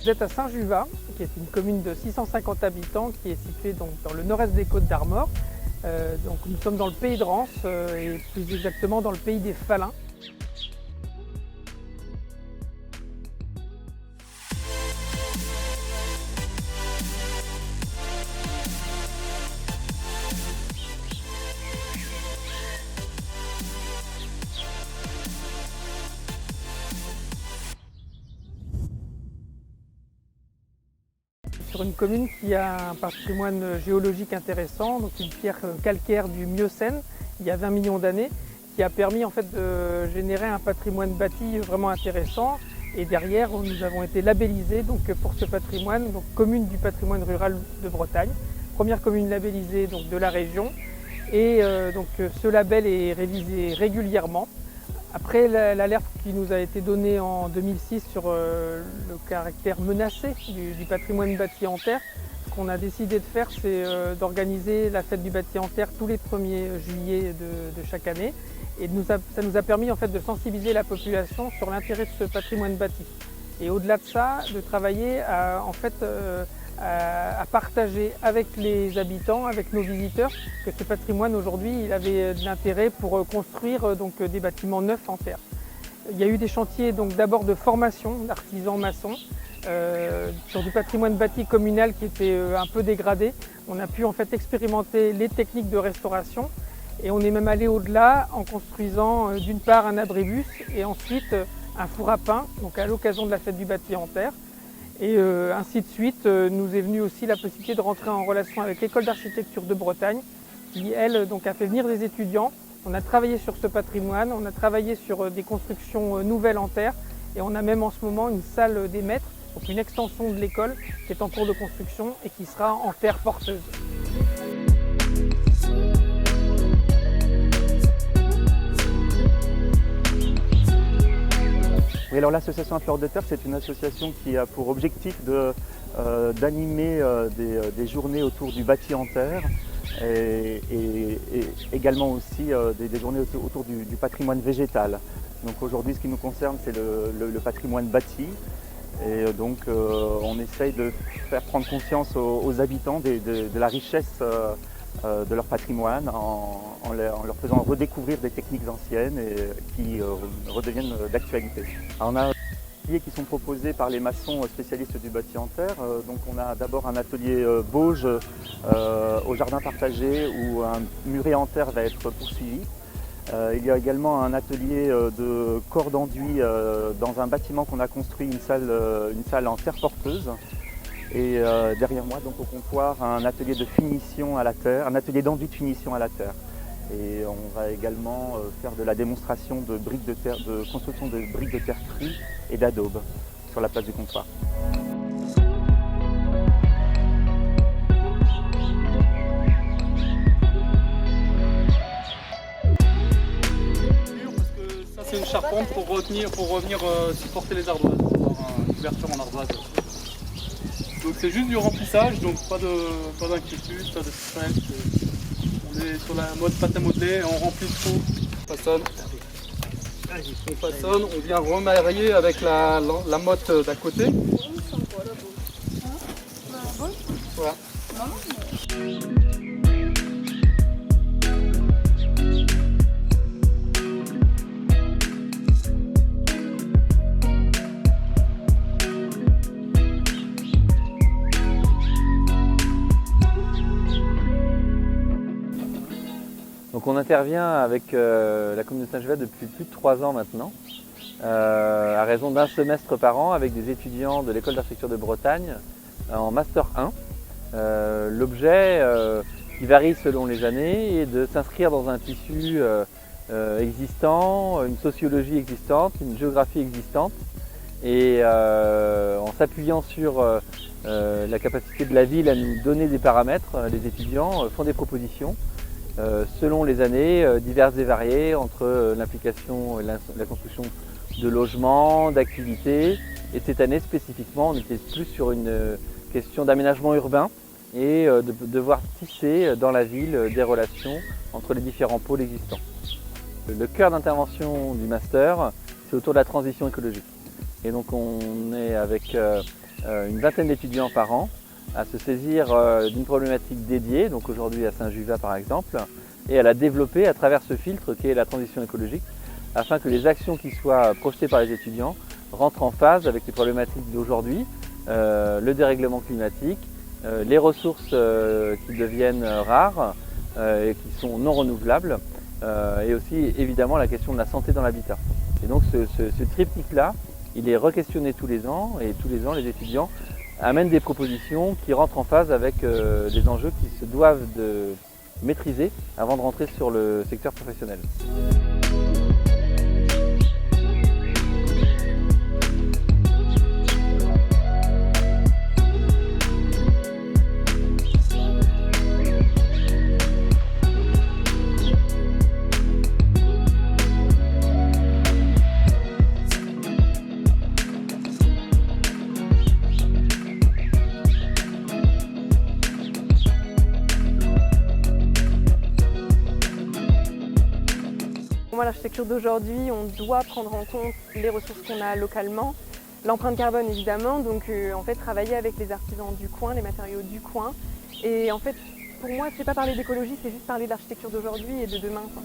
Vous êtes à Saint-Juvat, qui est une commune de 650 habitants qui est située donc dans le nord-est des Côtes d'Armor. Donc nous sommes dans le pays de Rance et plus exactement dans le pays des Faluns. Sur une commune qui a un patrimoine géologique intéressant, donc une pierre calcaire du Miocène, il y a 20 millions d'années, qui a permis en fait de générer un patrimoine bâti vraiment intéressant. Et derrière, nous avons été labellisés donc, pour ce patrimoine, donc commune du patrimoine rural de Bretagne, première commune labellisée donc, de la région. Et donc ce label est révisé régulièrement. Après l'alerte qui nous a été donnée en 2006 sur le caractère menacé du patrimoine bâti en terre, ce qu'on a décidé de faire, c'est d'organiser la fête du bâti en terre tous les 1er juillet de chaque année. Et ça nous a permis en fait, de sensibiliser la population sur l'intérêt de ce patrimoine bâti. Et au-delà de ça, de travailler à partager avec les habitants, avec nos visiteurs, que ce patrimoine aujourd'hui il avait de l'intérêt pour construire donc, des bâtiments neufs en terre. Il y a eu des chantiers d'abord de formation d'artisans maçons sur du patrimoine bâti communal qui était un peu dégradé. On a pu en fait expérimenter les techniques de restauration et on est même allé au-delà en construisant d'une part un abribus et ensuite un four à pain, donc à l'occasion de la fête du bâti en terre. Et ainsi de suite, nous est venue aussi la possibilité de rentrer en relation avec l'école d'architecture de Bretagne, qui elle donc, a fait venir des étudiants. On a travaillé sur ce patrimoine, on a travaillé sur des constructions nouvelles en terre, et on a même en ce moment une salle des maîtres, donc une extension de l'école qui est en cours de construction et qui sera en terre porteuse. Oui, alors l'association À Fleur de Terre, c'est une association qui a pour objectif d'animer des journées autour du bâti en terre et également aussi des journées autour du patrimoine végétal. Donc aujourd'hui, ce qui nous concerne, c'est le patrimoine bâti. Et donc on essaye de faire prendre conscience aux habitants de la richesse de leur patrimoine en leur faisant redécouvrir des techniques anciennes et qui redeviennent d'actualité. On a des ateliers qui sont proposés par les maçons spécialistes du bâti en terre. Donc on a d'abord un atelier Bauge au jardin partagé où un muret en terre va être poursuivi. Il y a également un atelier de corps d'enduit dans un bâtiment qu'on a construit, une salle en terre porteuse. Et derrière moi, donc au comptoir, un atelier de finition à la terre, un atelier d'enduit de finition à la terre. Et on va également faire de la démonstration de briques de terre, de construction de briques de terre crues et d'adobe sur la place du comptoir. C'est une charpente pour revenir supporter les ardoises, avoir une couverture en ardoise. Donc c'est juste du remplissage, donc pas d'inquiétude, pas de stress. On est sur la mode pâte à modeler, on remplit le trou, on façonne, on vient remailler avec la motte d'à côté. Voilà. Donc on intervient avec la commune de Saint-Juvat depuis plus de 3 ans maintenant, à raison d'un semestre par an avec des étudiants de l'école d'architecture de Bretagne en Master 1. L'objet, qui varie selon les années, est de s'inscrire dans un tissu existant, une sociologie existante, une géographie existante, et en s'appuyant sur la capacité de la ville à nous donner des paramètres, les étudiants font des propositions selon les années diverses et variées entre l'implication et la construction de logements, d'activités. Et cette année spécifiquement, on était plus sur une question d'aménagement urbain et de devoir tisser dans la ville des relations entre les différents pôles existants. Le cœur d'intervention du master, c'est autour de la transition écologique. Et donc on est avec une vingtaine d'étudiants par an à se saisir d'une problématique dédiée, donc aujourd'hui à Saint-Juvat par exemple, et à la développer à travers ce filtre qui est la transition écologique, afin que les actions qui soient projetées par les étudiants rentrent en phase avec les problématiques d'aujourd'hui, le dérèglement climatique, les ressources qui deviennent rares et qui sont non renouvelables, et aussi évidemment la question de la santé dans l'habitat. Et donc ce triptyque-là, il est re-questionné tous les ans, et tous les ans les étudiants amènent des propositions qui rentrent en phase avec des enjeux qui se doivent de maîtriser avant de rentrer sur le secteur professionnel. Pour moi, l'architecture d'aujourd'hui, on doit prendre en compte les ressources qu'on a localement, l'empreinte carbone évidemment, donc en fait travailler avec les artisans du coin, les matériaux du coin. Et en fait, pour moi, c'est pas parler d'écologie, c'est juste parler d'architecture d'aujourd'hui et de demain, quoi.